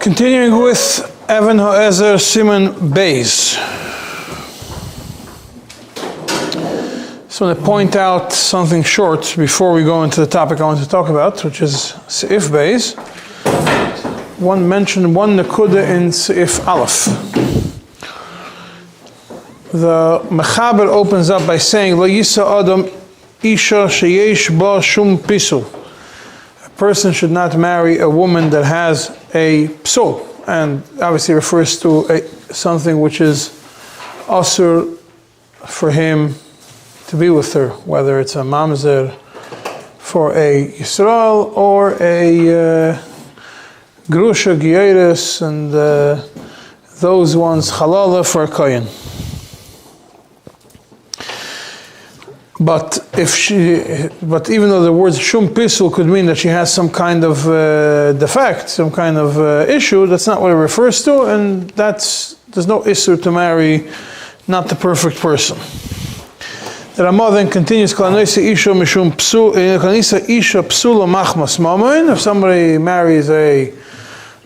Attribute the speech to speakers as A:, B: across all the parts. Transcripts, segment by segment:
A: Continuing with Evan Ha'ezer סימן Beis. So I want to point out something short before we go into the topic I want to talk about, which is Seif Beis. One Nakuda in Seif Aleph. The Mechaber opens up by saying, Lo Yisa Adam Isha Sheyesh Ba Shum Pisul. A person should not marry a woman that has a psul, and obviously refers to something which is asur for him to be with her, whether it's a mamzer for a Yisrael or a grusha gieres, and those ones halala for a kohen. But even though the word shum pisul could mean that she has some kind of defect, some kind of issue, that's not what it refers to, and there's no issur to marry not the perfect person. The Ramah then continues, if somebody marries a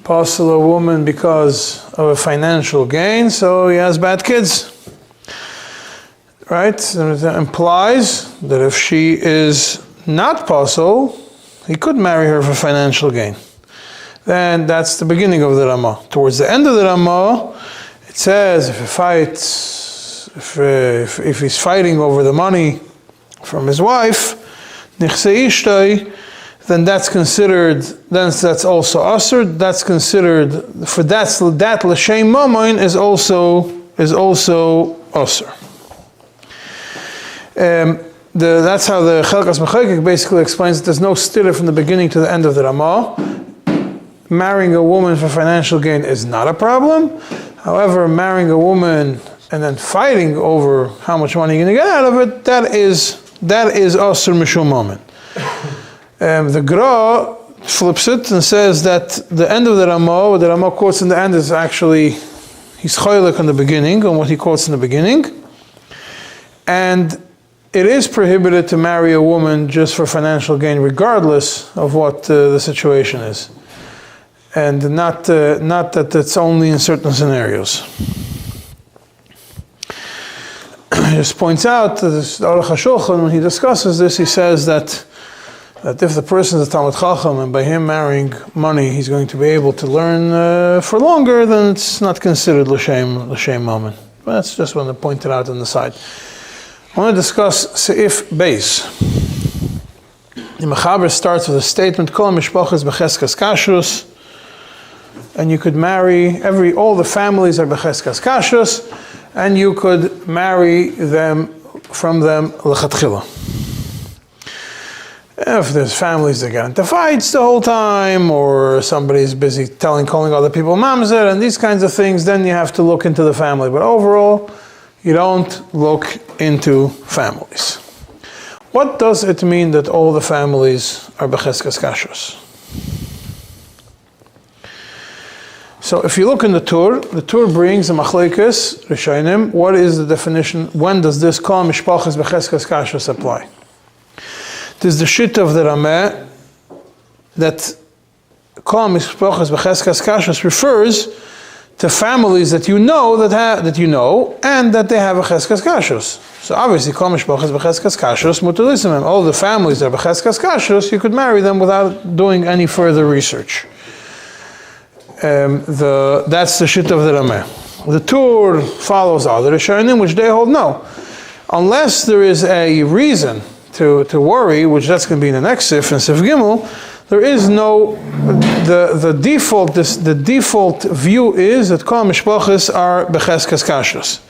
A: possible woman because of a financial gain, so he has bad kids. Right? And it implies that if she is not possible, he could marry her for financial gain. Then that's the beginning of the Ramah. Towards the end of the Ramah, it says if he fights, if he's fighting over the money from his wife, then that's considered, that's also asur. That's considered, for that l'shem mamoin is also asur. That's how the Chelkas Mechayik basically explains that there's no stira from the beginning to the end of the Ramah. Marrying a woman for financial gain is not a problem. However, marrying a woman and then fighting over how much money you're going to get out of it, that is asur mishum moment. The Gra flips it and says that the end of the Ramah, what the Ramah quotes in the end is actually, he's choylek on the beginning, on what he quotes in the beginning. And it is prohibited to marry a woman just for financial gain, regardless of what the situation is, and not that it's only in certain scenarios. He just points out that the Aruch HaShulchan, when he discusses this, he says that if the person is a Talmid Chacham and by him marrying money, he's going to be able to learn for longer, then it's not considered l'shem moment. But that's just one to point it out on the side. I want to discuss Seif Beis. The Mechaber starts with a statement, Kol mishpachas b'cheskas kashrus, and you could marry all the families are b'cheskas kashrus, and you could marry from them l'chatchila. If there's families that get into fights the whole time, or somebody's busy calling other people mamzer, and these kinds of things, then you have to look into the family. But overall, you don't look into families. What does it mean that all the families are b'cheskas kashrus? So if you look in the Tur brings a machlekes rishonim. What is the definition? When does this kol mishpachas b'cheskas kashrus apply? There's the shit of the Rameh that kol mishpachas b'cheskas kashrus refers to families that you know and that they have a cheskas kashrus. So obviously, kol mishpachas b'cheskas kashrus mutar lisimim. All the families that are b'cheskas kashrus, you could marry them without doing any further research. That's the shit of the Rameh. The Tur follows other rishonim, which they hold no, unless there is a reason to worry, which that's going to be in the next sif and sif gimel. There is no, the default view is that kol mishpachas are b'cheskas kashrus.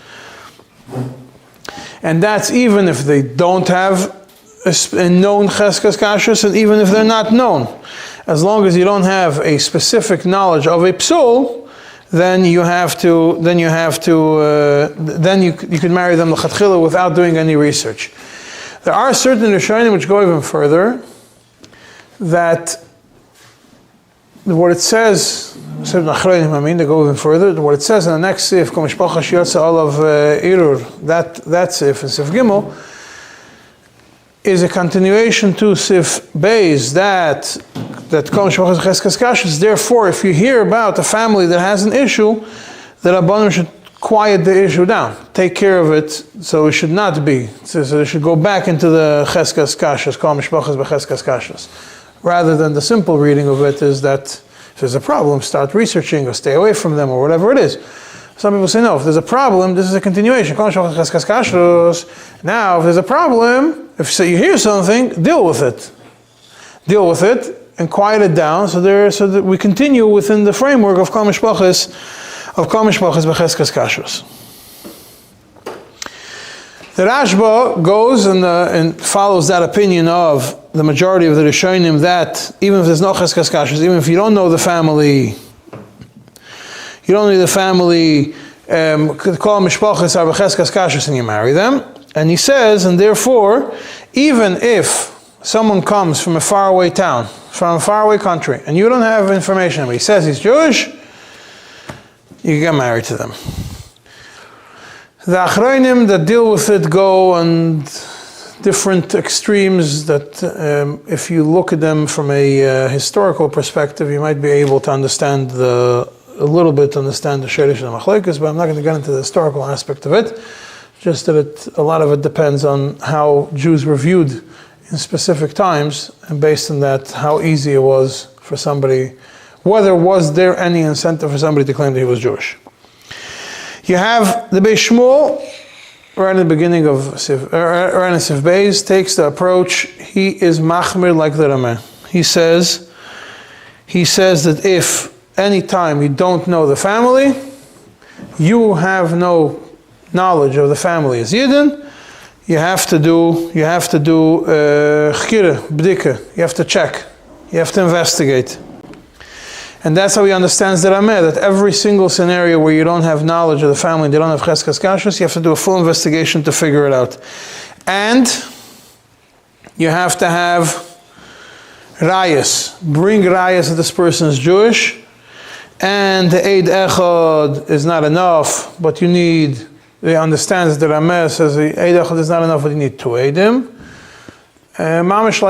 A: And that's even if they don't have a known cheskas kashrus, and even if they're not known. As long as you don't have a specific knowledge of a psul, then you can marry them l'chatchila without doing any research. There are certain rishonim which go even further, that what it says, they go even further, what it says in the next sif, Kol mishpacha sheyotza olav irur, that sif, and sif gimel, is a continuation to Sif Beis that Kol Mishpachas B'Cheskas Kashrus. Therefore, if you hear about a family that has an issue, the Rabbanim should quiet the issue down, take care of it, so it should not be. So they should go back into the Cheskas Kashrus, Kol Mishpachas B'Cheskas Kashrus. Rather than the simple reading of it is that if there's a problem, start researching or stay away from them or whatever it is. Some people say, no, if there's a problem, this is a continuation. Now, if there's a problem, if you hear something, deal with it. Deal with it and quiet it down so that we continue within the framework of Kol Mishpachas B'Cheskas Kashrus. The Rashba goes and follows that opinion of the majority of the Rishonim that even if there's no Cheskas Kashrus, even if you don't know the family, you don't need the family, Kol Mishpachas are B'Cheskas Kashrus, and you marry them. And he says, and therefore, even if someone comes from a faraway town, from a faraway country, and you don't have information, but he says he's Jewish, you get married to them. The Achronim that deal with it go on different extremes that if you look at them from a historical perspective, you might be able to understand the Sherish and the Machlokes, but I'm not going to get into the historical aspect of it. Just that a lot of it depends on how Jews were viewed in specific times, and based on that, how easy it was for somebody, whether was there any incentive for somebody to claim that he was Jewish. You have the Beis Shmuel, right in the beginning of Sif Beis, takes the approach, he is machmir like the Rameh. He says that if any time you don't know the family, you have no knowledge of the family as Yidden, you have to do chkira, bdika, you have to check, you have to investigate. And that's how he understands the Rameh, that every single scenario where you don't have knowledge of the family, they don't have Cheskas Kashrus, you have to do a full investigation to figure it out. And you have to have rayas, bring rayas that this person is Jewish, and the Eid Echad is not enough, but he understands that the Rameh says the Eid Echad is not enough, but you need two Eidim. Mamish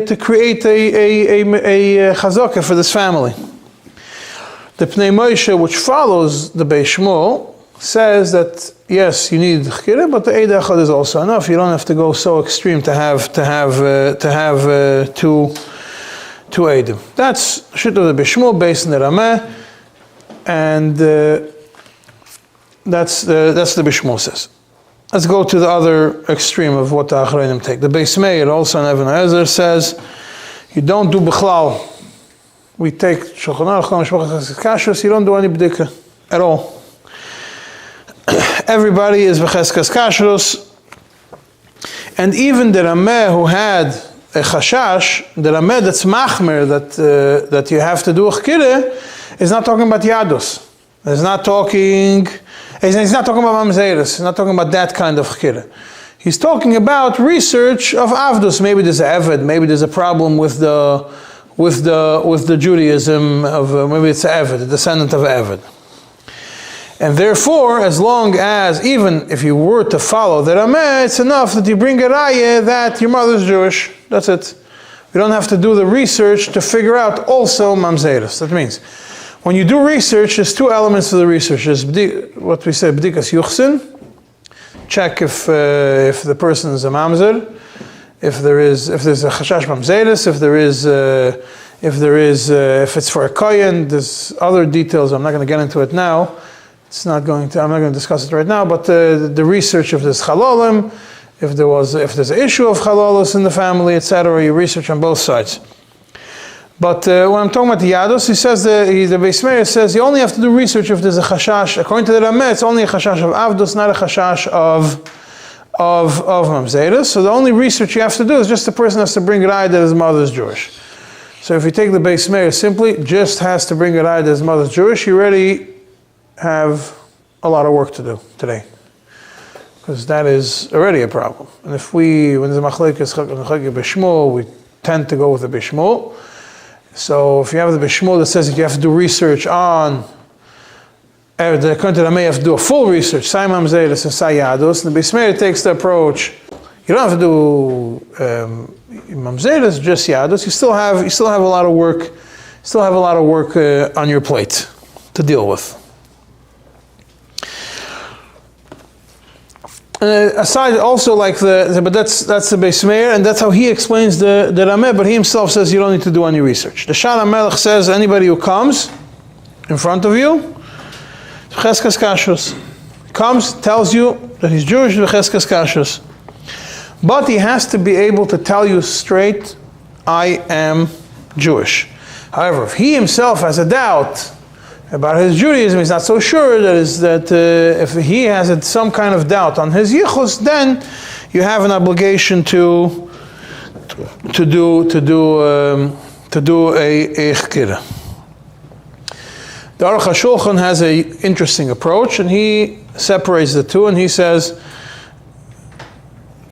A: to create a chazaka for this family. The Pnei Moshe, which follows the Beis Shmuel, says that yes, you need chkira, but the Eid Echad is also enough. You don't have to go so extreme to have two Eidim. That's Shit of the Beis Shmuel based on the Rameh, and that's the Beis Shmuel says. Let's go to the other extreme of what the Achronim take. The Beis Meir, also in העזר, says, you don't do Bichlal. We take Shulchan Aruch, Kol Mishpachas Kashrus, you don't do any Bdika at all. Everybody is B'Cheskas Kashrus. And even the Rameh who had a Chashash, the Rameh that's Machmer, that you have to do a Chkireh, is not talking about Yadus. He's not talking about Mamzeres. He's not talking about that kind of chkira. He's talking about research of Avdus. Maybe there's a Eved. Maybe there's a problem with the Judaism of maybe it's a Eved, a descendant of Eved. And therefore, as long as even if you were to follow the Rameh, it's enough that you bring a raya that your mother's Jewish. That's it. You don't have to do the research to figure out also Mamzeres. That means, when you do research, there's two elements to the research. There's what we say, bdikas yuchsin. Check if the person is a mamzer, if there's a chashash mamzeres, if it's for a kohen. There's other details. I'm not going to get into it now. I'm not going to discuss it right now. But the research of this chalolim, if there's an issue of chalolos in the family, etc. You research on both sides. But when I'm talking about the Yadus, he says the Beis Meir says you only have to do research if there's a chashash. According to the Rameh, it's only a chashash of Avdus, not a chashash of Mamzeres. So the only research you have to do is just the person has to bring a raya that his mother is Jewish. So if you take the Beis Meir simply, just has to bring a raya that his mother is Jewish, you already have a lot of work to do today. Because that is already a problem. And when there's a Machlokes Beis Shmuel, we tend to go with the Beis Shmuel. So if you have the Beis Shmuel that says that you have to do research on, the Rameh have to do a full research, Sim Mamzeres and Yadus, and the Beis Meir takes the approach, You don't have to do mamzeres, just yadus. You still have a lot of work. Still have a lot of work on your plate to deal with. Aside also like but that's the Beis Meir, and that's how he explains the Rameh, but he himself says you don't need to do any research. The Shara Melech says anybody who comes in front of you, Cheskas Kashrus, comes, tells you that he's Jewish, Cheskas Kashrus. But he has to be able to tell you straight, I am Jewish. However, if he himself has a doubt about his Judaism, he's not so sure that if he has some kind of doubt on his yichus, then you have an obligation to do a chkira. The Aruch HaShulchan has an interesting approach, and he separates the two, and he says,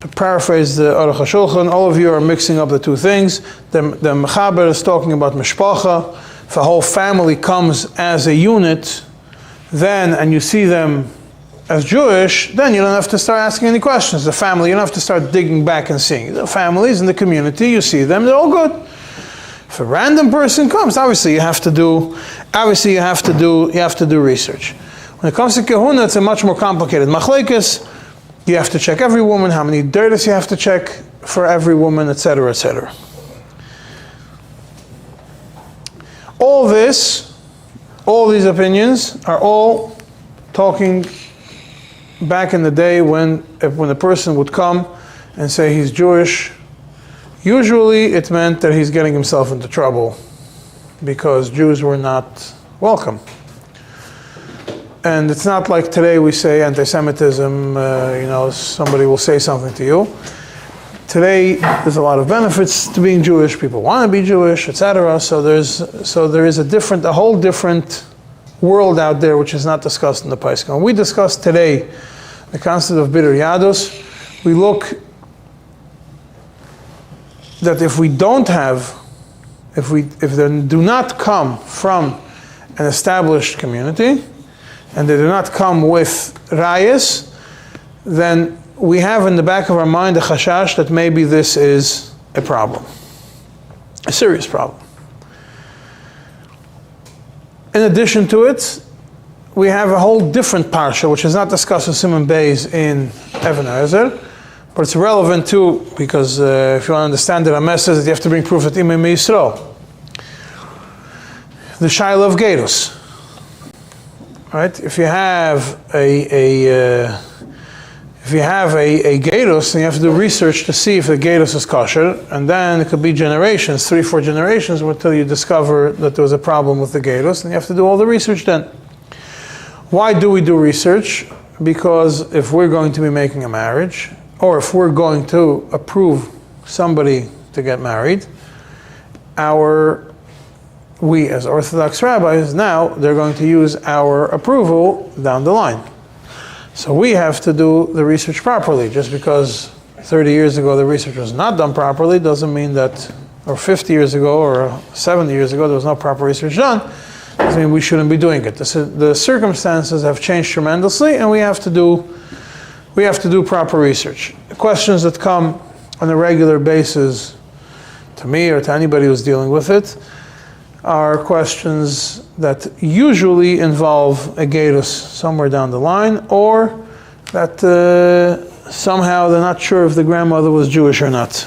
A: to paraphrase the Aruch HaShulchan, all of you are mixing up the two things. The Mechaber is talking about mishpacha. If a whole family comes as a unit, then, and you see them as Jewish, then you don't have to start asking any questions. The family, you don't have to start digging back and seeing. The families in the community, you see them, they're all good. If a random person comes, obviously you have to do research. When it comes to Kehuna, it's a much more complicated machlekes. You have to check every woman, how many dirtis you have to check for every woman, etc., etc. All these opinions are all talking back in the day when a person would come and say he's Jewish. Usually it meant that he's getting himself into trouble because Jews were not welcome. And it's not like today we say anti-Semitism, somebody will say something to you. Today, there's a lot of benefits to being Jewish. People want to be Jewish, etc. So there is a whole different world out there which is not discussed in the Paiskim. When we discuss today the concept of bitter Yadus, we look that if they do not come from an established community, and they do not come with rayas, then we have in the back of our mind a chashash that maybe this is a problem, a serious problem. In addition to it, we have a whole different parsha, which is not discussed in Siman Beis in Even, but it's relevant too, because if you want to understand the Rameh says that you have to bring proof that Imam Yisrael. The Shaila of Gerus. Right? If you have a gerus, then you have to do research to see if the gerus is kosher, and then it could be generations, 3-4 generations, until you discover that there was a problem with the gerus, and you have to do all the research then. Why do we do research? Because if we're going to be making a marriage, or if we're going to approve somebody to get married, we as Orthodox rabbis, now they're going to use our approval down the line. So we have to do the research properly. Just because 30 years ago the research was not done properly doesn't mean that, or 50 years ago or 70 years ago there was no proper research done, doesn't mean we shouldn't be doing it. The circumstances have changed tremendously, and we have to do proper research. The questions that come on a regular basis to me or to anybody who's dealing with it are questions that usually involve a gerus somewhere down the line, or that somehow they're not sure if the grandmother was Jewish or not.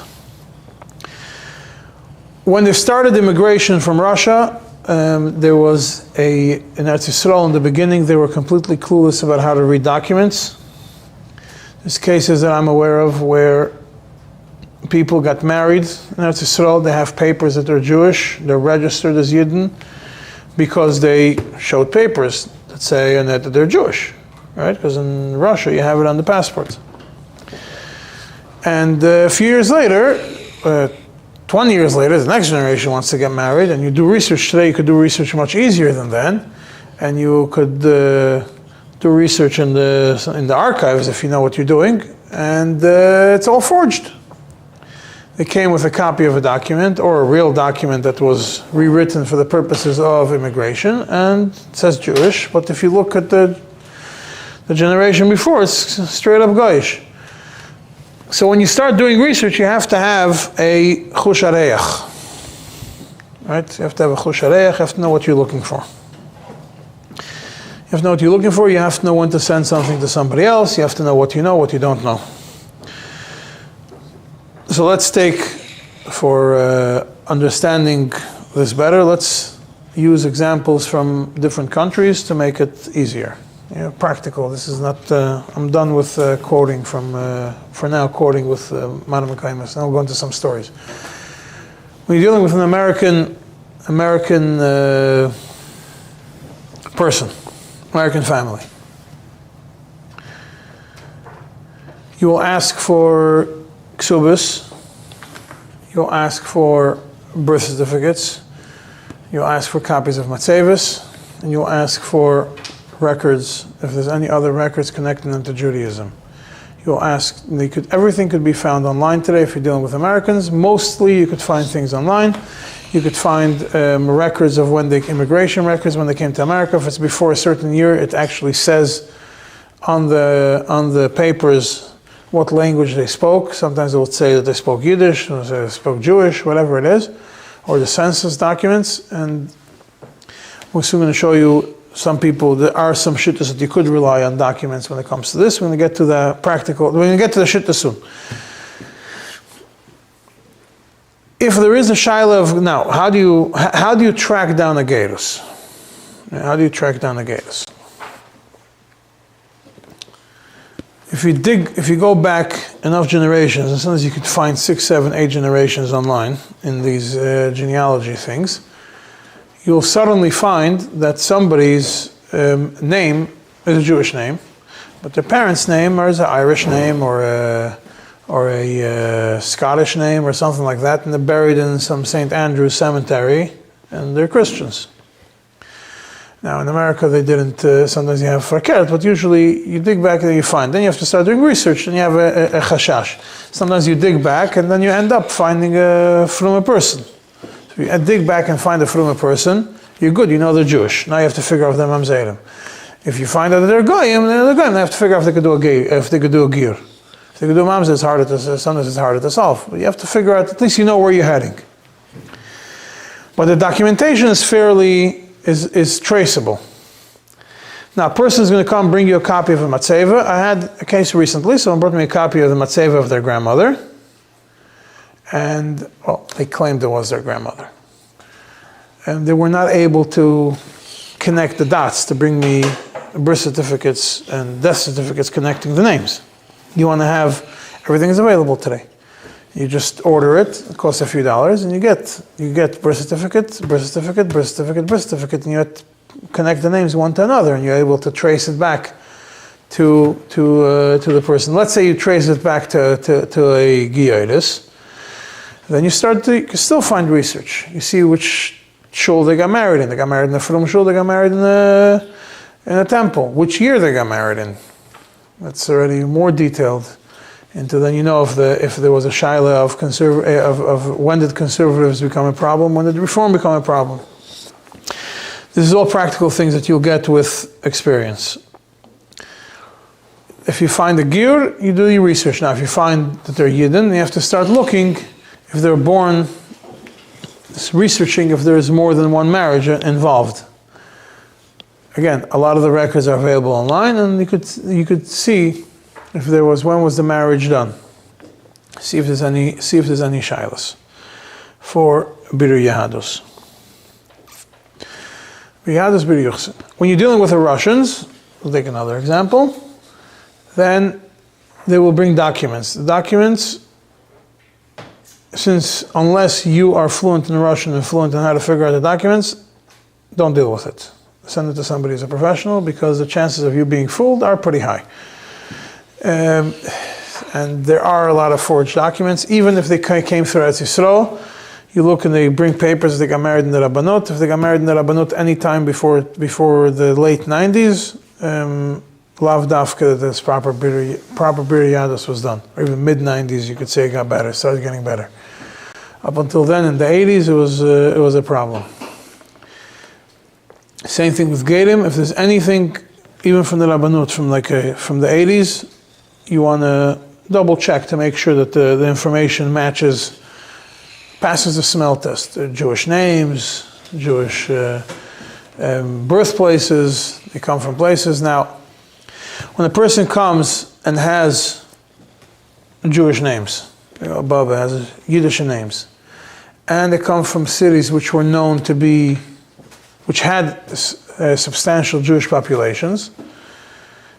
A: When they started immigration from Russia, there was in Eretz Yisrael in the beginning, they were completely clueless about how to read documents. There's cases that I'm aware of where people got married in Eretz Yisrael, they have papers that they're Jewish, they're registered as Yidden, because they showed papers that say that they're Jewish, right? Because in Russia you have it on the passport. And a few years later, 20 years later, the next generation wants to get married, and you do research today, you could do research much easier than then, and you could do research in the archives if you know what you're doing, and it's all forged. They came with a copy of a document, or a real document that was rewritten for the purposes of immigration, and it says Jewish, but if you look at the generation before, it's straight up Goyish. So when you start doing research, you have to have a chush hareach. Right? You have to have a chush hareach, you have to know what you're looking for. You have to know what you're looking for, you have to know when to send something to somebody else, you have to know, what you don't know. So let's take, for understanding this better, let's use examples from different countries to make it easier. Practical. This is not, I'm done with quoting from, for now, quoting with Madam Kaimas. Now we'll go into some stories. When you're dealing with an American person, American family, you will ask for ksubas, you'll ask for birth certificates, you'll ask for copies of matzevas, and you'll ask for records, if there's any other records connecting them to Judaism. You'll ask, everything could be found online today if you're dealing with Americans. Mostly you could find things online. You could find records of immigration records when they came to America. If it's before a certain year, it actually says on the papers what language they spoke. Sometimes it will say that they spoke Yiddish, or they spoke Jewish, whatever it is, or the census documents. And we're soon going to show you some people, there are some shittas that you could rely on documents when it comes to this. We're going to get to the practical, we're going to get to the shitta soon. If there is a shaila of, now, how do you track down a gerus? How do you track down a gerus? If you go back enough generations, as soon as you could find 6, 7, 8 generations online in these genealogy things, you'll suddenly find that somebody's name is a Jewish name, but their parents' name is an Irish name or a Scottish name or something like that, and they're buried in some St. Andrew's cemetery, and they're Christians. Now in America they didn't, sometimes you have fakert, but usually you dig back and you find. Then you have to start doing research, and you have a chashash. Sometimes you dig back and then you end up finding a fruma person. If you dig back and find a fruma person, you're good, you know they're Jewish. Now you have to figure out if they're mamzerim. If you find out that they're goyim, then they're goyim. You have to figure out if they could do a gir. If they could do mamzer, it's harder to, sometimes it's harder to solve. But you have to figure out, at least you know where you're heading. But the documentation is is traceable. Now a person is going to come bring you a copy of a matzeva. I had a case recently, someone brought me a copy of the matzeva of their grandmother. And, well, they claimed it was their grandmother. And they were not able to connect the dots to bring me birth certificates and death certificates connecting the names. You want to have, everything is available today. You just order it costs a few dollars, and you get birth certificate, and you have to connect the names one to another, and you're able to trace it back to the person. Let's say you trace it back to a Giyodis. Then you can still find research. You see which shul they got married in. They got married in the Frum shul, they got married in a temple. Which year they got married in. That's already more detailed. Then you know if there was a shaila of when did conservatives become a problem, when did reform become a problem. This is all practical things that you'll get with experience. If you find a gir, you do your research. Now if you find that they're Yidden, you have to start looking if they're born, researching if there is more than one marriage involved. Again, a lot of the records are available online, and you could see if there was, when was the marriage done. See if there's any shilas for biru Yahadus. Yahadus biru Yuchsin. When you're dealing with the Russians, we'll take another example, then they will bring documents. The documents, unless you are fluent in Russian and fluent in how to figure out the documents, don't deal with it. Send it to somebody who's a professional, because the chances of you being fooled are pretty high. And there are a lot of forged documents, even if they came through Eretz Yisrael. You look and they bring papers, they got married in the Rabbanut. If they got married in the Rabbanut any time before the late 90s, Lav Dafka, this proper Biru Yadus was done. Or even mid-90s, you could say it got better, it started getting better. Up until then, in the 80s, it was a problem. Same thing with Gerim. If there's anything, even from the Rabbanut, from the 80s, you want to double check to make sure that the information passes the smell test. Jewish names, Jewish birthplaces, they come from places. Now, when a person comes and has Jewish names, Baba has Yiddish names, and they come from cities which were known to be, which had substantial Jewish populations,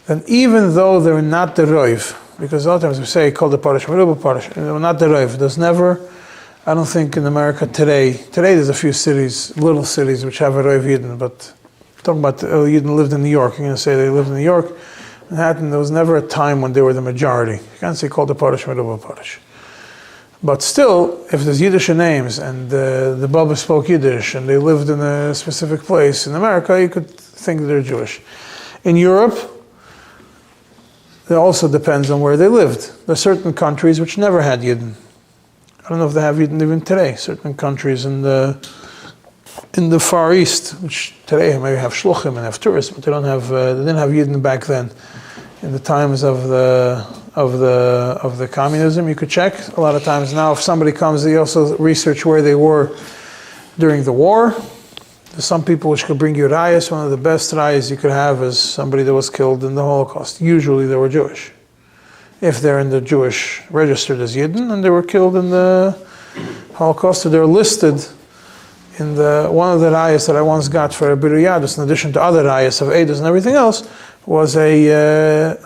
A: then even though they're not the Roiv, because a lot of times we say, called the Parish, they're not the Roiv. There's never, I don't think in America today there's a few cities, little cities, which have a Roiv Yidden, but talking about Yidden lived in New York, you're going to say they lived in New York. Manhattan, there was never a time when they were the majority. You can't say called the Parish, Parish. But still, if there's Yiddish names and the Baba spoke Yiddish and they lived in a specific place in America, you could think that they're Jewish. In Europe, it also depends on where they lived. There are certain countries which never had Yidden. I don't know if they have Yidden even today. Certain countries in the Far East, which today maybe have shluchim and have tourists, but they didn't have Yidden back then. In the times of the communism, you could check. A lot of times now, if somebody comes, they also research where they were during the war. There's some people which could bring you rayas. One of the best rayas you could have is somebody that was killed in the Holocaust. Usually they were Jewish. If they're in the Jewish registered as Yidden and they were killed in the Holocaust, so they're listed in one of the rayas that I once got for a Biru Yadus, in addition to other rayas of Eidos and everything else, was the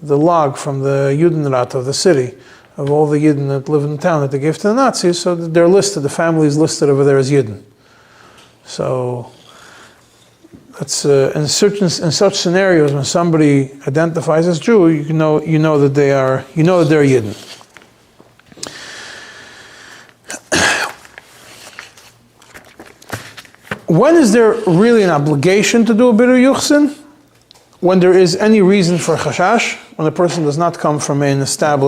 A: log from the Judenrat of the city, of all the Yidden that live in the town that they gave to the Nazis, so that they're listed, the family is listed over there as Yidden. So that's in such scenarios when somebody identifies as Jew, you know that they're Yidden. When is there really an obligation to do a Biru Yuchsin? When there is any reason for chashash, when a person does not come from it's not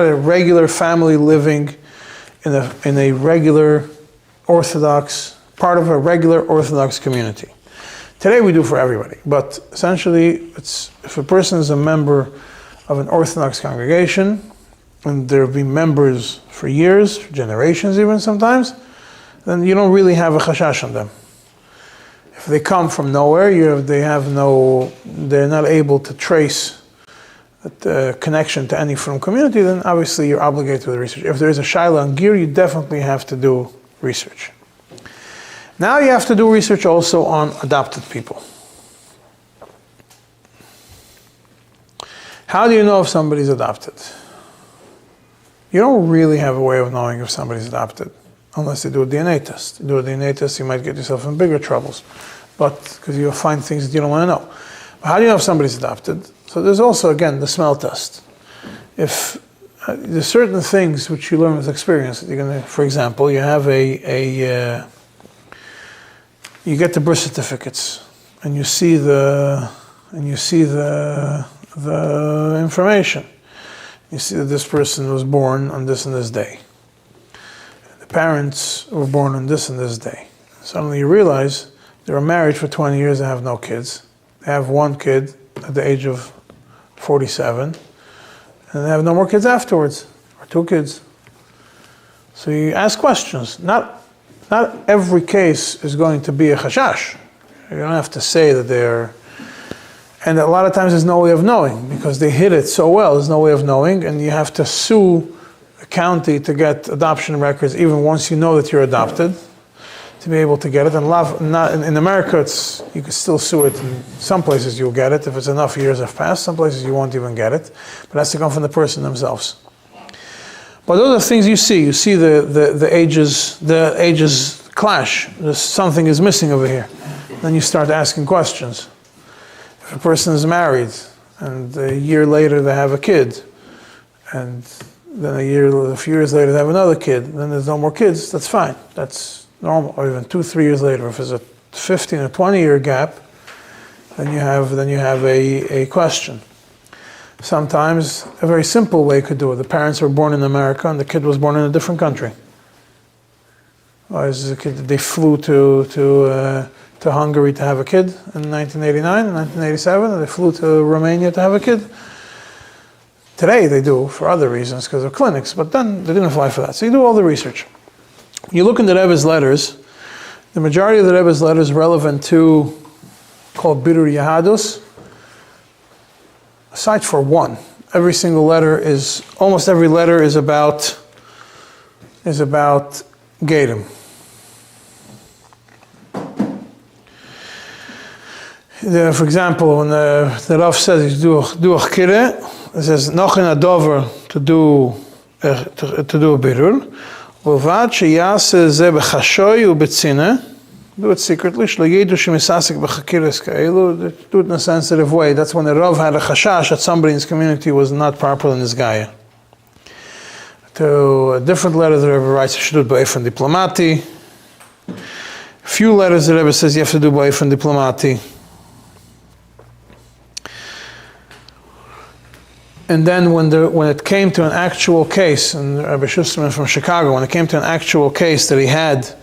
A: a regular family living in a regular Orthodox, part of a regular Orthodox community. Today we do for everybody, but essentially if a person is a member of an Orthodox congregation, and there have been members for years, for generations even sometimes, then you don't really have a chashash on them. If they come from nowhere, they're not able to trace the connection to any from community, then obviously you're obligated to the research. If there is a shaila on gear, you definitely have to do research. Now you have to do research also on adopted people. How do you know if somebody's adopted? You don't really have a way of knowing if somebody's adopted, unless they do a DNA test. You do a DNA test, you might get yourself in bigger troubles, because you'll find things that you don't want to know. But how do you know if somebody's adopted? So there's also, again, the smell test. If there's certain things which you learn with experience. You're gonna, for example, you have you get the birth certificates, and you see the information. You see that this person was born on this and this day. The parents were born on this and this day. Suddenly you realize they were married for 20 years and have no kids. They have one kid at the age of 47, and they have no more kids afterwards, or two kids. So you ask questions. Not every case is going to be a chashash. You don't have to say that they're... And a lot of times there's no way of knowing, because they hid it so well, there's no way of knowing, and you have to sue the county to get adoption records, even once you know that you're adopted, to be able to get it. And in America, you can still sue it. In some places you'll get it if it's enough years have passed. Some places you won't even get it. But it has to come from the person themselves. But those are things you see. You see the ages clash. Something is missing over here. Then you start asking questions. If a person is married and a year later they have a kid, and then a few years later they have another kid, then there's no more kids, that's fine. That's normal. Or even 2-3 years later, if there's a 15 or 20 year gap, then you have a question. Sometimes a very simple way could do it. The parents were born in America and the kid was born in a different country. Or they flew to Hungary to have a kid in 1989, 1987, and they flew to Romania to have a kid. Today they do for other reasons because of clinics, but then they didn't apply for that. So you do all the research. You look into the Rebbe's letters, the majority of the Rebbe's letters relevant to, called Bidur Yahadus, aside for one. Every single letter is, almost every letter is about Gedim. For example, when the Rav says do a chkire, it says nochin adover to do a birur. Uvad sheyase ze bechashoy ubetzina. Do it secretly. Shlo yedu shemisasik bechakiris kaelu. Do it in a sensitive way. That's when the Rav had a chashash that somebody in his community was not properly in his gaya. To a different letter, the Rebbe writes you should do it ba'efen diplomati. Few letters the Rebbe says you have to do ba'efen diplomati. And then when it came to an actual case, and Rabbi Schusterman from Chicago, when it came to an actual case that he had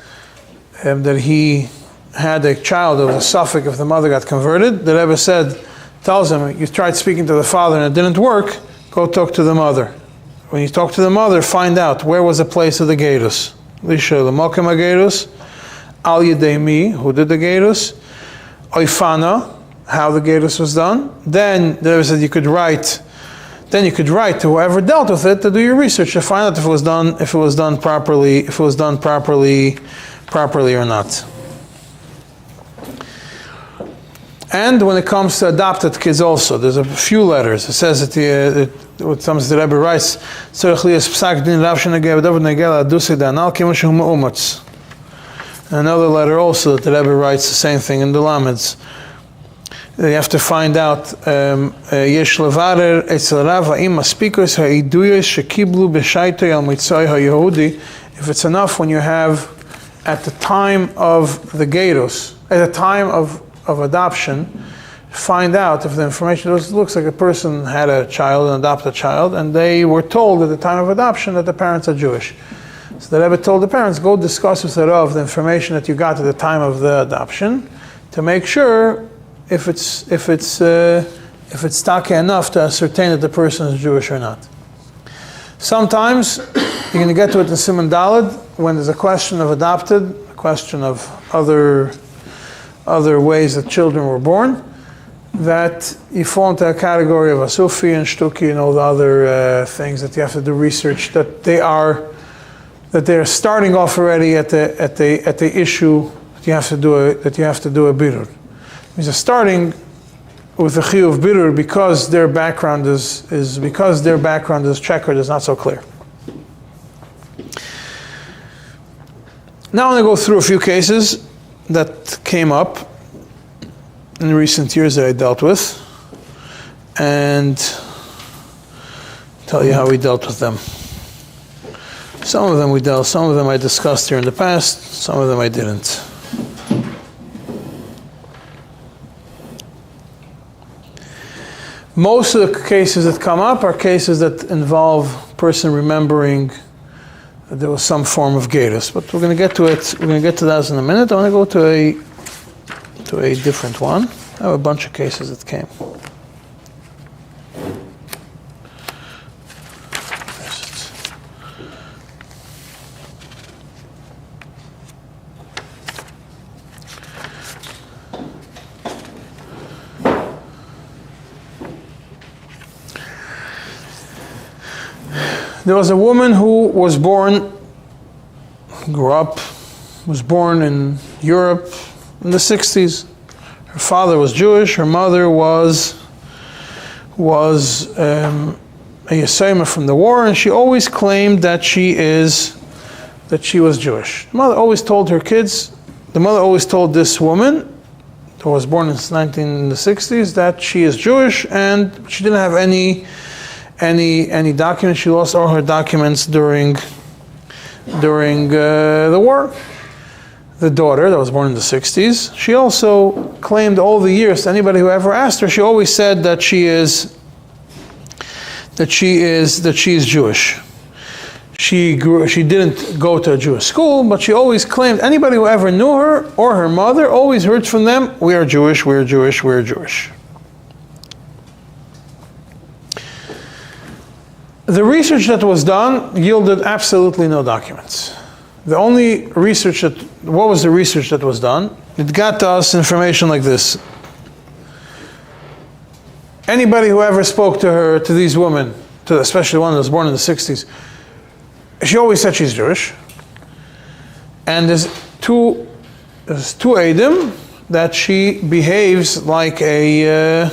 A: a child that was a suffix if the mother got converted, the Rebbe tells him, you tried speaking to the father and it didn't work, go talk to the mother. When you talk to the mother, find out where was the place of the gerus. Lisha l'mokem ha-gerus, al yedei mi, who did the gerus, oifana, how the gerus was done. Then the Rebbe said you could write to whoever dealt with it to do your research to find out if it was done properly or not. And when it comes to adopted kids also, there's a few letters. It says that what comes the Rebbe writes, another letter also that the Rebbe writes the same thing in the Lameds. You have to find out yesh levarer etzel Rav ha'im maspikos ha'iduyos shekiblu b'shaitoi al mitzvah ha'yehudi. If it's enough when you have at the time of the gerus, at the time of adoption, find out if the information looks like a person had a child, an adopted child, and they were told at the time of adoption that the parents are Jewish. So the Rebbe told the parents, go discuss with the Rav the information that you got at the time of the adoption to make sure if it's taka enough to ascertain that the person is Jewish or not. Sometimes you're going to get to it in Siman Daled when there's a question of adopted, a question of other ways that children were born, that you fall into a category of asufi and shtuki and all the other things that you have to do research, that they're starting off already at the issue that you have to do a birur. They're starting with a חיוב בירור because their background is checkered, is not so clear. Now I'm going to go through a few cases that came up in recent years that I dealt with and tell you how we dealt with them. Some of them I discussed here in the past, some of them I didn't. Most of the cases that come up are cases that involve a person remembering that there was some form of gerus, but we're going to get to it. We're going to get to that in a minute. I want to go to a different one. I have a bunch of cases that came. There was a woman who was born in Europe in the 60s. Her father was Jewish, her mother was a Yesema from the war, and she always claimed that she was Jewish. The mother always told this woman, who was born in the 1960s, that she is Jewish, and she didn't have any documents. She lost all her documents during the war. The daughter that was born in the 60s, she also claimed all the years to anybody who ever asked her, she always said that she is Jewish. She didn't go to a Jewish school, but she always claimed, anybody who ever knew her or her mother always heard from them, we are Jewish, we are Jewish, we are Jewish. The research that was done yielded absolutely no documents. The only research what was the research that was done? It got to us information like this. Anybody who ever spoke to these women, especially one that was born in the 60s, she always said she's Jewish. And there's two Eidim that she behaves like a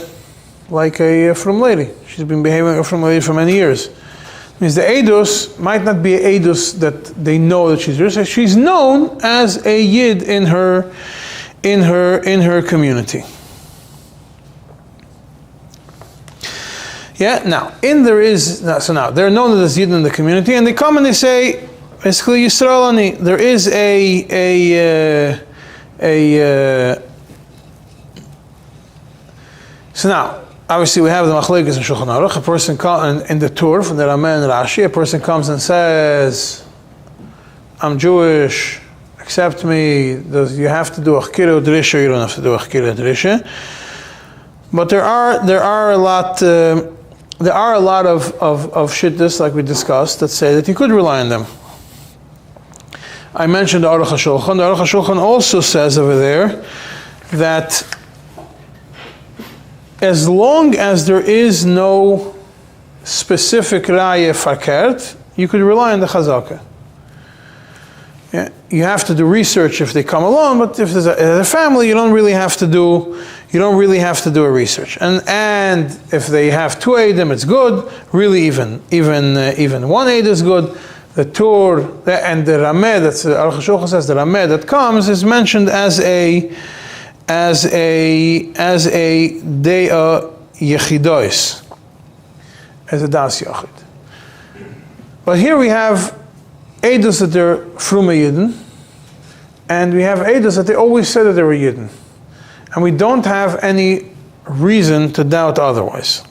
A: frum lady. She's been behaving like a frum lady for many years. It means the Eidos might not be a Eidos that they know that she's Jewish. She's known as a Yid in her community. Yeah. Now, now they're known as Yid in the community, and they come and they say, basically, Yisrael Ani. There is so now, obviously, we have the Machlekes and Shulchan Aruch. A person in the Tur from the Rameh and Rashi, a person comes and says, "I'm Jewish. Accept me." You have to do a Chkira Drisha. You don't have to do a Chkira Drisha. But there are a lot of shittas, like we discussed, that say that you could rely on them. I mentioned the Aruch HaShulchan. The Aruch HaShulchan also says over there that as long as there is no specific raya fakert, you could rely on the chazaka. Yeah, you have to do research if they come along, but if there's a family, you don't really have to do a research. And if they have two eidim, it's good. Really, even one eid is good. The Tur and the Rameh, that's the Aruch HaShulchan says the Rameh that comes is mentioned as a De'a Yechidois, as a Das Yachid. But here we have Eidos that they're Frume Yidden, and we have Eidos that they always said that they were Yidden. And we don't have any reason to doubt otherwise.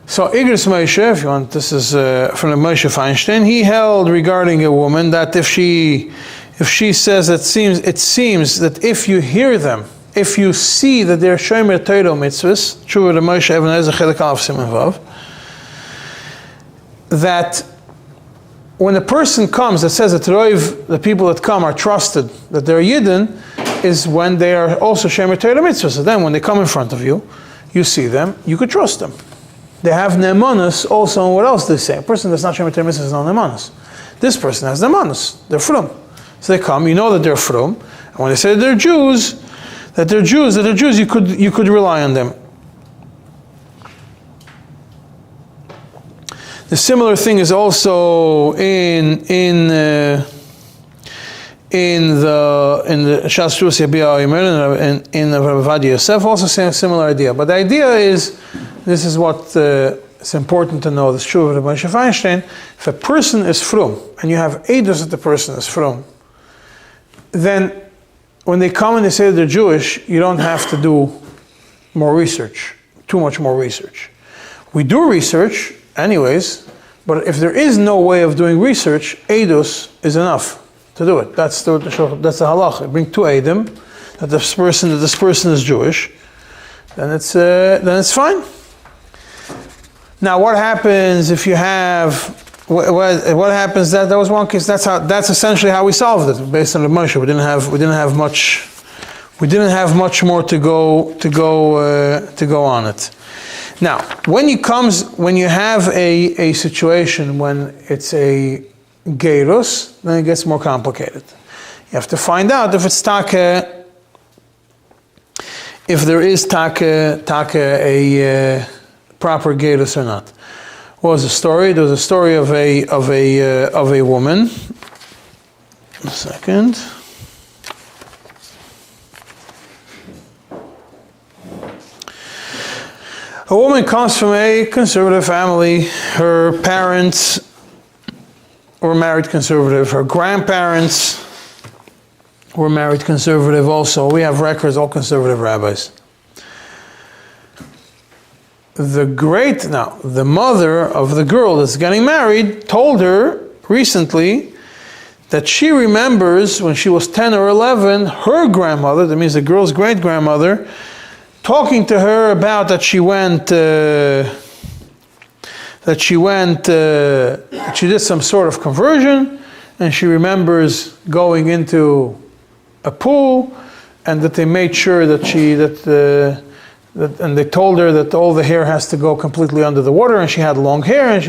A: So Igris Moshe, if you want, this is from the Moshe Feinstein, he held regarding a woman that if she says it seems that if you hear them, if you see that they're Shomer Torah mitzvahs, Tshuva the Moshe Even HaEzer Chelik Aleph Siman Vav, that when a person comes that says that the people that come are trusted, that they're Yidden, is when they are also Shomer Torah mitzvahs. So then when they come in front of you, you see them, you could trust them. They have Ne'emanus also on what else they say. A person that's not Shomer Torah mitzvahs is not Ne'emanus. This person has Ne'emanus. They're Frum. So they come, you know that they're Frum, and when they say they're Jews, you could rely on them. The similar thing is also in the Shas Shus Yabia Omer in Rabbi Vadia Yosef, also saying a similar idea. But the idea is, this is what it's important to know, this Shuvah of Moshe Feinstein. If a person is Frum, and you have Eidos that the person is Frum, then when they come and they say they're Jewish, you don't have to do more research, too much more research. We do research anyways, but if there is no way of doing research, Eidos is enough to do it. That's the halacha. Bring two Eidim, that this person is Jewish, then it's fine. Now, what happens if you have? What happens? That was one case. That's essentially how we solved it, based on the Moshe. We didn't have much more to go on it. Now, when you have a situation when it's a gerus, then it gets more complicated. You have to find out if it's if there is a proper gerus or not. What was the story? There was a story of a woman. A second. A woman comes from a conservative family. Her parents were married conservative. Her grandparents were married conservative also. We have records, all conservative rabbis. The mother of the girl that's getting married told her recently that she remembers when she was 10 or 11, her grandmother, that means the girl's great-grandmother, talking to her about that she went that she went, she did some sort of conversion, and she remembers going into a pool, and that they made sure that and they told her that all the hair has to go completely under the water, and she had long hair, and she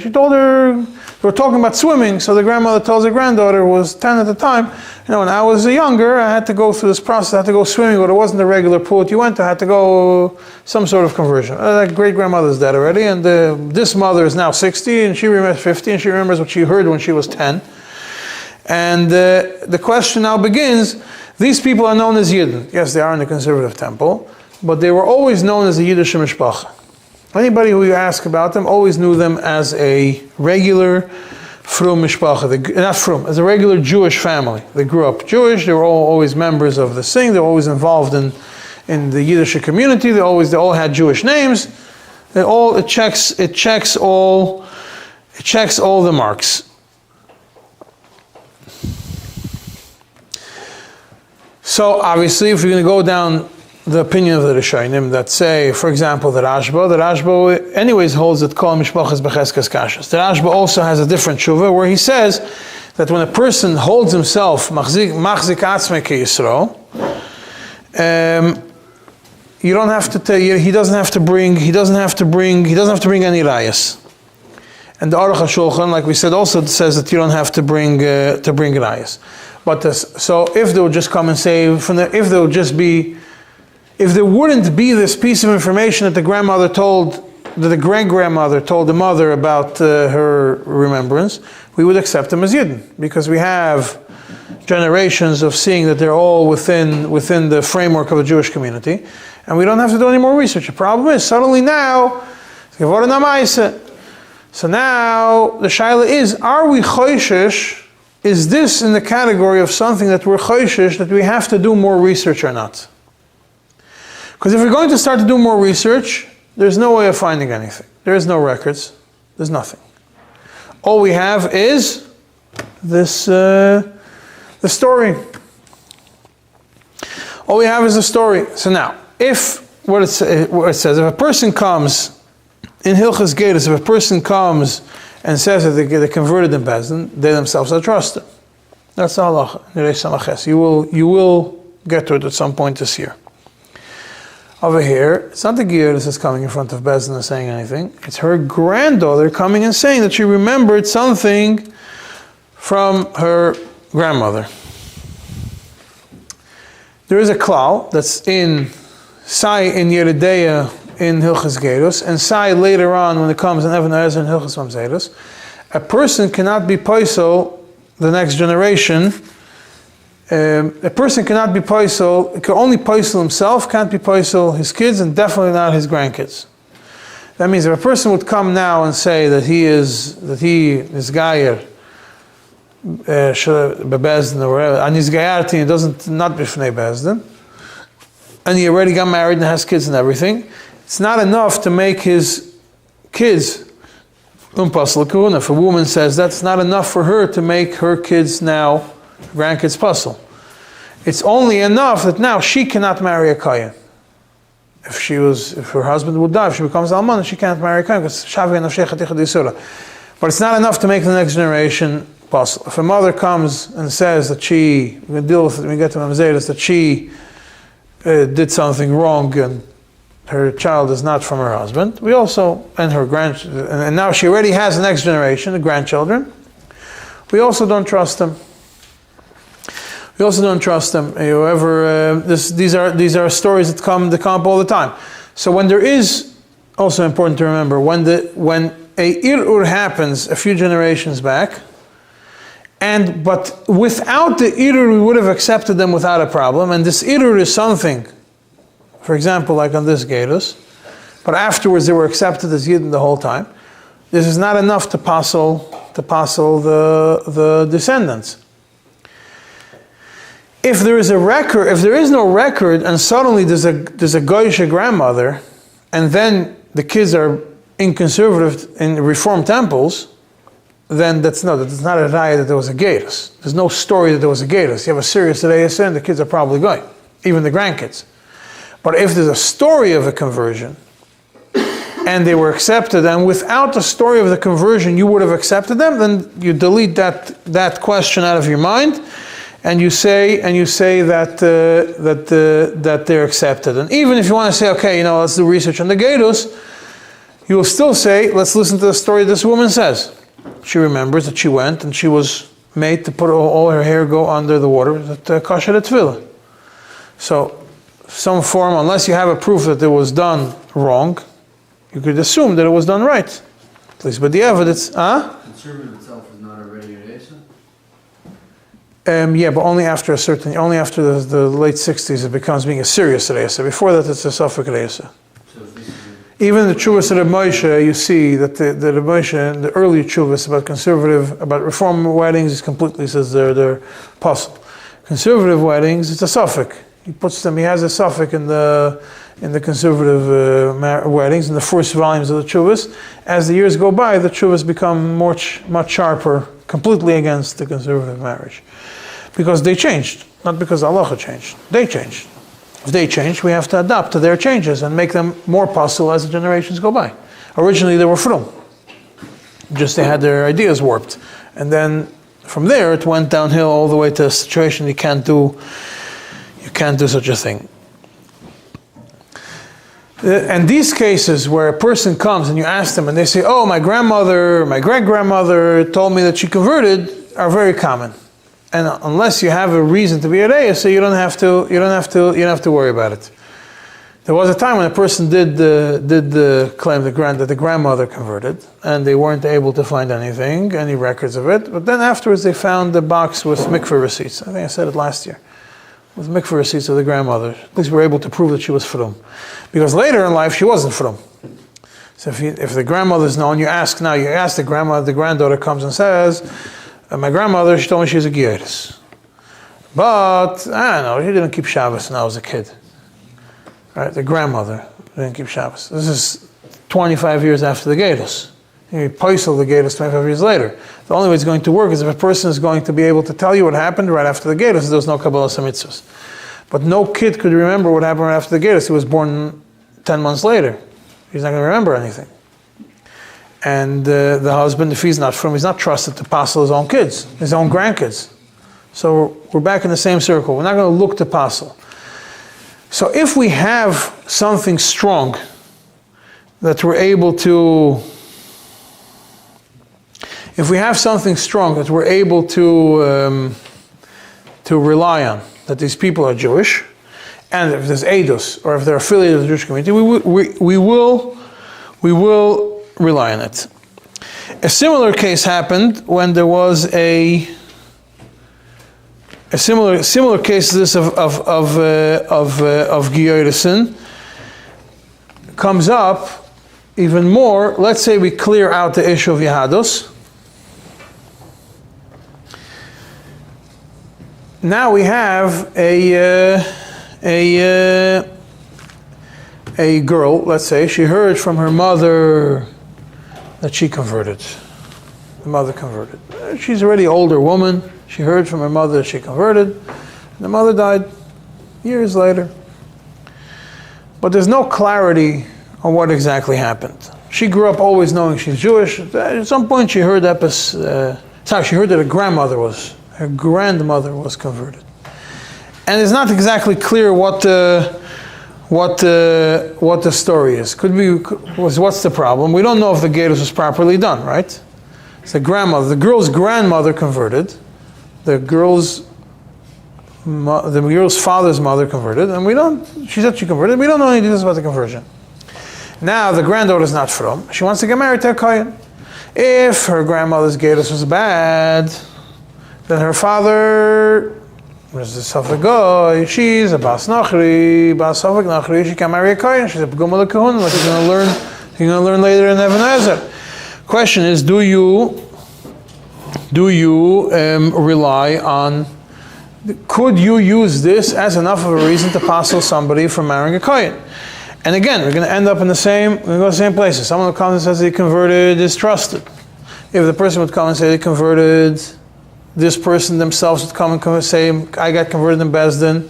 A: told her, they were talking about swimming, so the grandmother tells her granddaughter, who was 10 at the time, when I was younger, I had to go through this process, I had to go swimming, but it wasn't a regular pool that you went to, I had to go some sort of conversion. That great-grandmother's dead already, and this mother is now 60, and she remembers 50, and she remembers what she heard when she was 10. And the question now begins, these people are known as Yidden. Yes, they are in the conservative temple, but they were always known as a Yiddish mishpacha. Anybody who you ask about them always knew them as a regular frum mishpacha, not frum, as a regular Jewish family. They grew up Jewish, they were always members of the Sing, they were always involved in the Yiddish community, they all had Jewish names. It checks all the marks. So obviously, if you're going to go down the opinion of the Rishonim that say, for example, the Rashba anyways holds that kol mishpachas becheskes kashas. The Rashba also has a different tshuva where he says that when a person holds himself machzik atzmei k'Yisrael, you don't have to he doesn't have to bring any rayas. And the Aruch HaShulchan, like we said, also says that you don't have to bring rayas. But so if they would just come and say, if there wouldn't be this piece of information that the great-grandmother told the mother about her remembrance, we would accept them as Yidden, because we have generations of seeing that they're all within the framework of a Jewish community, and we don't have to do any more research. The problem is, suddenly now, so now the shaila is, are we choishish? Is this in the category of something that we're choishish, that we have to do more research or not? Because if we're going to start to do more research, there's no way of finding anything. There is no records. There's nothing. All we have is this, the story. All we have is a story. So now, what it says, if a person comes, in Hilchas Gedus, if a person comes and says that they converted in Bezdin, they themselves are trusted. That's the halacha. You will get to it at some point this year. Over here, it's not the Giyur that's coming in front of Bezdin and saying anything. It's her granddaughter coming and saying that she remembered something from her grandmother. There is a klal that's in Sai in Yeridea in Hilchas Gedus, and Sai later on when it comes in Even HaEzer in Hilchas Mamzedus. A person cannot be poisel the next generation. A person cannot be poisel, can only poisel himself, can't be poisel his kids, and definitely not his grandkids. That means if a person would come now and say that he is Gayer, Bebezdin or whatever, and he's Gayarti, he doesn't, not Bifnei Bezdin, and he already got married and has kids and everything, it's not enough to make his kids umpasal kuna. If a woman says that's not enough for her to make her kids now grandkids puzzle. It's only enough that now she cannot marry a kohen. If her husband would die, if she becomes almana, she can't marry a kohen because shavi nafshecha tichad yisura. But it's not enough to make the next generation puzzle. If a mother comes and says that we can deal with it, we get to Mamzedus, that she did something wrong and her child is not from her husband, we also, and her and now she already has the next generation, the grandchildren, we also don't trust them. However, these are stories that come up all the time. So when there is, also important to remember, when a irur happens a few generations back, but without the irur we would have accepted them without a problem, and this irur is something, for example, like on this Gedus, but afterwards they were accepted as Yidden the whole time. This is not enough to passel the descendants. If there is no record, and suddenly there's a Goyish grandmother, and then the kids are in Reformed temples, then that's not a raya that there was a Gedus. There's no story that there was a Gedus. You have a serious raya, and the kids are probably going, even the grandkids. But if there's a story of a conversion, and they were accepted, and without the story of the conversion you would have accepted them, then you delete that question out of your mind, and you say that they're accepted. And even if you want to say, okay, let's do research on the Yehudus, you will still say, let's listen to the story this woman says. She remembers that she went and she was made to put all her hair go under the water that kosher the tefillah. So, some form, unless you have a proof that it was done wrong, you could assume that it was done right. At least, but the evidence,
B: Conservative itself is not already a reason?
A: Yeah, but only after the late 60s it becomes being a serious reisa. Before that, it's a suffix reisa. Even the tshuvas of the Moshe, you see that the Moshe, the early tshuvas about reform weddings, is completely says they're possible. Conservative weddings, it's a suffix. He has a suffix in the conservative weddings, in the first volumes of the tshuvas. As the years go by, the tshuvas become much sharper, completely against the conservative marriage. Because they changed, not because halacha changed. They changed. If they change, we have to adapt to their changes and make them more possible as the generations go by. Originally they were frum. Just they had their ideas warped. And then from there it went downhill all the way to a situation you can't do such a thing. And these cases where a person comes and you ask them and they say, oh, my grandmother, my great-grandmother told me that she converted, are very common. And unless you have a reason to be a reya, so you don't have to worry about it. There was a time when a person did claim that the grandmother converted, and they weren't able to find any records of it. But then afterwards they found the box with mikveh receipts. I think I said it last year. With mikveh receipts of the grandmother. At least we were able to prove that she was frum. Because later in life she wasn't frum. So if the grandmother's known, you ask the grandmother, the granddaughter comes and says, my grandmother, she told me she was a Giyodis. But, I don't know, she didn't keep Shabbos when I was a kid. Right? The grandmother didn't keep Shabbos. This is 25 years after the Giyodis. You poisel the Giyodis 25 years later. The only way it's going to work is if a person is going to be able to tell you what happened right after the Giyodis, there was no Kabbalah Mitzvahs. But no kid could remember what happened right after the Giyodis. He was born 10 months later. He's not going to remember anything. And the husband, if he's not frum, he's not trusted to passel his own kids, his own grandkids. So we're back in the same circle. We're not going to look to passel. So if we have something strong that we're able to, to rely on, that these people are Jewish, and if there's eidos, or if they're affiliated with the Jewish community, we will rely on it. A similar case happened when there was a similar case to this of Giyodison comes up even more. Let's say we clear out the issue of Yehadus. Now we have a girl, let's say, she heard from her mother that she converted. The mother converted. She's already an older woman. She heard from her mother that she converted. And the mother died years later. But there's no clarity on what exactly happened. She grew up always knowing she's Jewish. At some point she heard that her grandmother was converted. And it's not exactly clear what the story is. What's the problem? We don't know if the Yehudus was properly done, right? It's the girl's grandmother converted, the girl's father's mother converted, and she said she converted, we don't know any details about the conversion. Now the granddaughter is not frum, she wants to get married to a kohen. If her grandmother's Yehudus was bad, then her father was the Safek Goy, she's a Bas Safek Nachri, she can marry a kohen, she's a Pegumah Lekahun, like you're going to learn later in Even. Question is, do you rely on, could you use this as enough of a reason to passel somebody from marrying a kohen? And again, we're going to end up in the same places. Someone who comes and says they converted is trusted. If the person would come and say they converted, this person themselves would come and say, I got converted in Bezdin,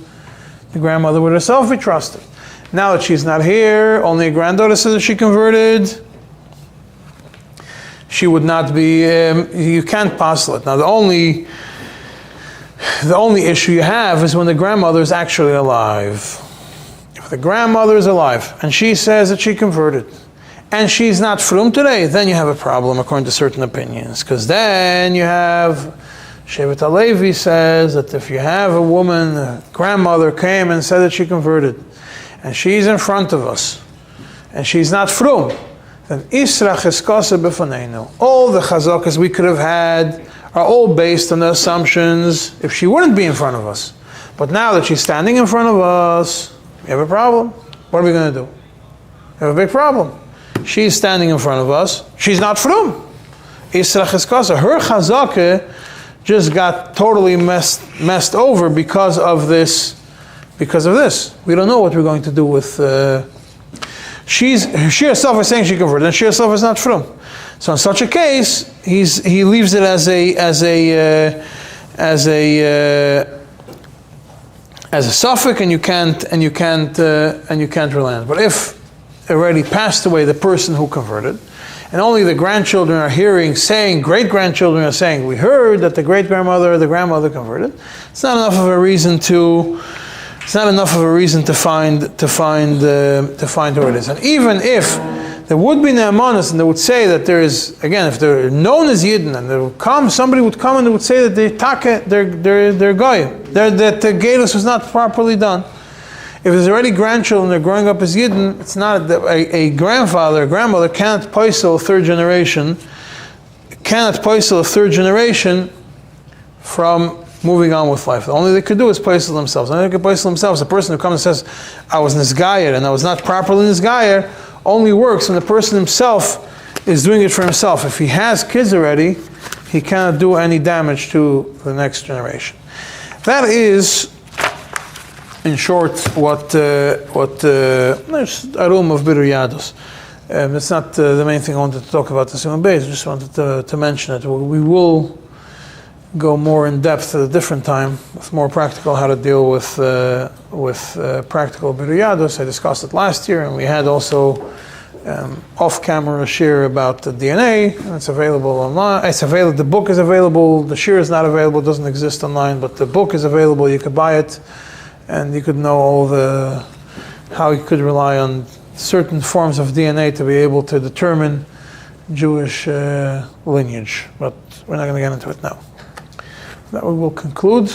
A: the grandmother would herself be trusted. Now that she's not here, only a granddaughter says that she converted. She would not be, you can't postle it. Now the only issue you have is when the grandmother is actually alive. If the grandmother is alive and she says that she converted and she's not frum today, then you have a problem according to certain opinions. Because then you have, Shevet HaLevi says that if you have a woman, a grandmother came and said that she converted, and she's in front of us, and she's not frum, then Isra Cheskasa B'faneinu. All the chazakas we could have had are all based on the assumptions if she wouldn't be in front of us. But now that she's standing in front of us, we have a problem. What are we going to do? We have a big problem. She's standing in front of us. She's not frum. Isra Cheskasa. Her chazaka just got totally messed over because of this. Because of this, we don't know what we're going to do with. She herself is saying she converted, and she herself is not frum. So in such a case, he leaves it as a suffix, and you can't rely on it. But if already passed away the person who converted, and only the grandchildren are great grandchildren are saying, we heard that the great grandmother or the grandmother converted, it's not enough of a reason to. It's not enough of a reason to find who it is. And even if there would be ne'emanos, and they would say that there is, again, if they're known as Yidden, and somebody would come and they would say that they're goyim, that the Galus was not properly done. If there's already grandchildren, they're growing up as Yidden, it's not a grandfather, a grandmother cannot poisel a third generation from moving on with life. The only they could do is poisel themselves. The only they could poisel themselves. A person who comes and says, I was nisgayer and I was not properly nisgayer, only works when the person himself is doing it for himself. If he has kids already, he cannot do any damage to the next generation. That is, in short, what there's a room of bitter Yahadus. It's not the main thing I wanted to talk about this human base. I just wanted to mention it. We will go more in depth at a different time. It's more practical how to deal with practical bitter Yahadus. I discussed it last year, and we had also off-camera shir about the DNA, and it's available online. It's available. The book is available. The shir is not available. It doesn't exist online, but the book is available. You could buy it, and you could know all how you could rely on certain forms of DNA to be able to determine Jewish lineage. But we're not going to get into it now. That we will conclude.